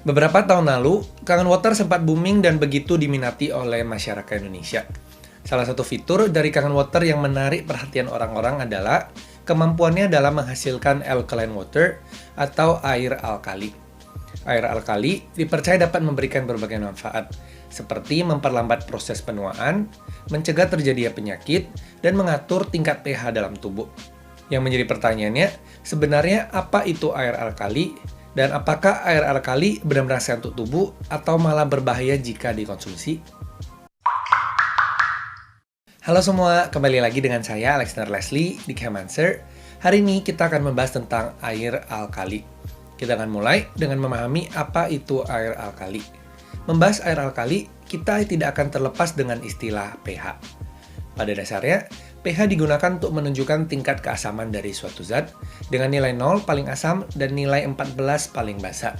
Beberapa tahun lalu, Kangen Water sempat booming dan begitu diminati oleh masyarakat Indonesia. Salah satu fitur dari Kangen Water yang menarik perhatian orang-orang adalah kemampuannya dalam menghasilkan alkaline water atau air alkali. Air alkali dipercaya dapat memberikan berbagai manfaat, seperti memperlambat proses penuaan, mencegah terjadinya penyakit, dan mengatur tingkat pH dalam tubuh. Yang menjadi pertanyaannya, sebenarnya apa itu air alkali? Dan apakah air alkali benar-benar sehat untuk tubuh atau malah berbahaya jika dikonsumsi? Halo semua, kembali lagi dengan saya Alexander Leslie di Chemancer. Hari ini kita akan membahas tentang air alkali. Kita akan mulai dengan memahami apa itu air alkali. Membahas air alkali, kita tidak akan terlepas dengan istilah pH. Pada dasarnya, pH digunakan untuk menunjukkan tingkat keasaman dari suatu zat dengan nilai 0 paling asam dan nilai 14 paling basa.